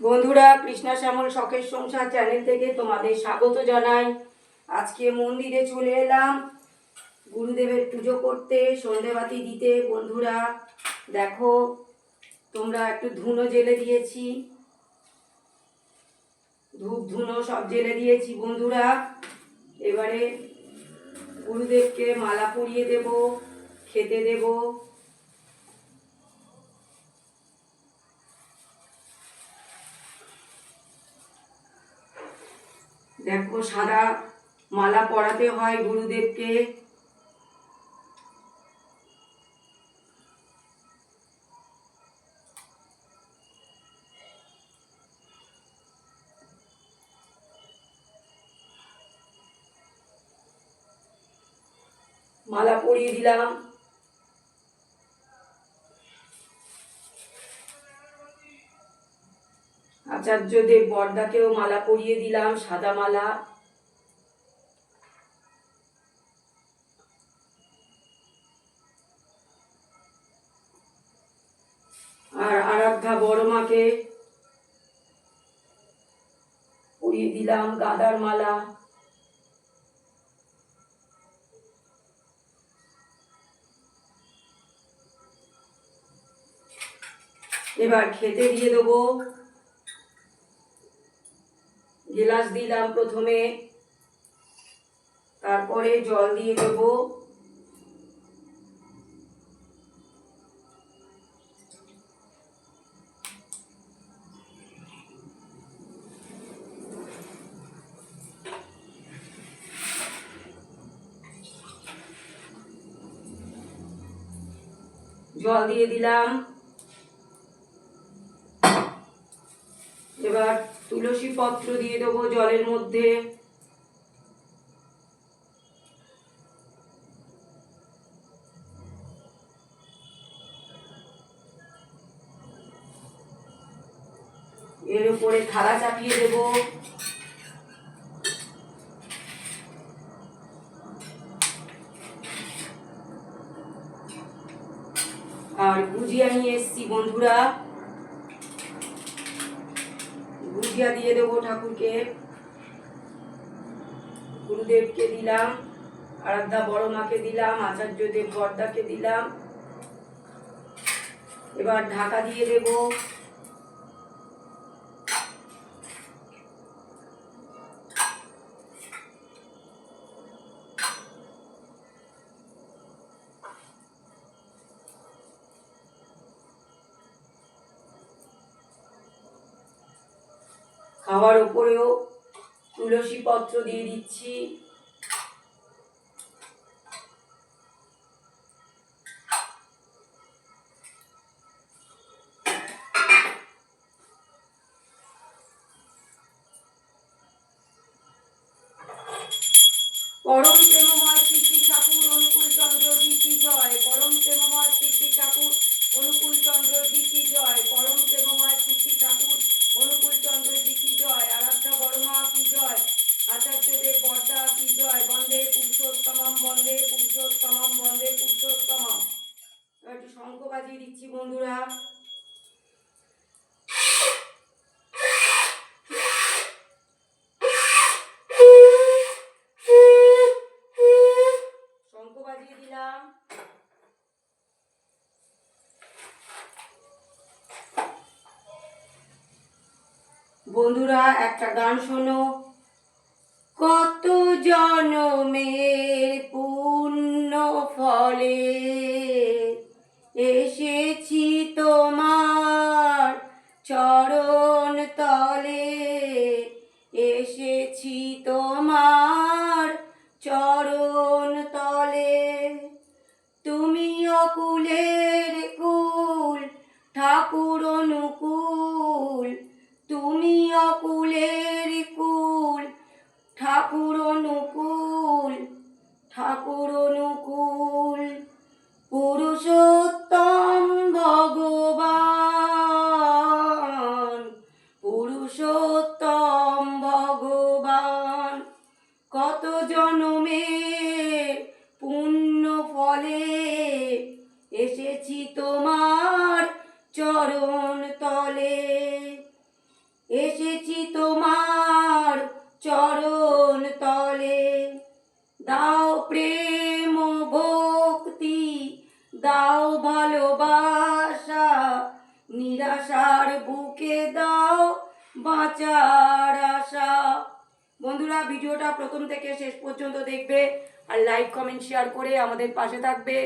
বন্ধুরা, কৃষ্ণা শ্যামল শখের সংসার চ্যানেল থেকে তোমাদের স্বাগত জানাই। আজকে মন্দিরে চলে এলাম গুরুদেবের পুজো করতে, সন্ধেবাতি দিতে। বন্ধুরা দেখো, তোমরা একটু ধুনো জেলে দিয়েছি, ধূপ ধুনো সব জেলে দিয়েছি। বন্ধুরা এবারে গুরুদেবকে মালা পরিয়ে দেব, খেতে দেব। দেখো, সাদা মালা পরাতে হয় গুরুদেবকে। মালা পরিয়ে দিলাম। আচার্যদেব বর্দাকেও মালা পরিয়ে দিলাম, সাদা মালা। আর আরাধ্যা বড় মাকে পরিয়ে দিলাম গাঁদার মালা। এবার খেতে দিয়ে দেবো। গেলাস দিলাম প্রথমে, তারপরে জল দিয়ে দেবো। জল দিয়ে দিলাম। এবার তুলসী পত্র দিয়ে দেবো জলের মধ্যে। এর উপরে থালা চাপিয়ে দেব। আর গুজিয়া নিয়ে এসছি বন্ধুরা, গুজিয়া দিয়ে দেবো ঠাকুরকে। গুরুদেবকে দিলাম, আরাধ্যা বড় মাকে দিলাম, আচার্যদেব বর্দাকে দিলাম। এবার ঢাকা দিয়ে দেব। খাওয়ার উপরেও তুলসী পত্র দিয়ে দিচ্ছি। পরম প্রেমময় শ্রী শ্রী ঠাকুর অনুকূল চন্দ্র জি কি জয়। পরম প্রেমময় শ্রী শ্রী ঠাকুর অনুকূল চন্দ্র জি কি জয়। পরম প্রেমময় শ্রী শ্রী ঠাকুর অনুকূল চন্দ্র জি কি জয়। আরাধ্যা বড়মা কি জয়। আচার্যদেব বর্দা কি জয়। বন্দে পুরুষোত্তমম, বন্দে পুরুষোত্তমম, বন্দে পুরুষোত্তমম। একটু শঙ্খ বাজিয়ে দিচ্ছি বন্ধুরা। শঙ্খ বাজিয়ে দিলাম। বন্ধুরা একটা গান শোনো। কত জনমের পুণ্য ফলে এসেছি তোমার চরণ তলে, এসেছি তোমার চরণ তলে। তুমি অকুলের কুল, ঠাকুর অনুকূল। তুমি অকুলের কুল, ঠাকুর অনুকূল, ঠাকুর অনুকূল। পুরুষোত্তম ভগবান, পুরুষোত্তম ভগবান। কত জনমের পুণ্য ফলে এসেছি তোমার চরণ তলে। নিরাশার বুকে দাও বাঁচার আশা। বন্ধুরা, ভিডিওটা প্রথম থেকে শেষ পর্যন্ত দেখবে আর লাইক কমেন্ট শেয়ার করে আমাদের পাশে থাকবে।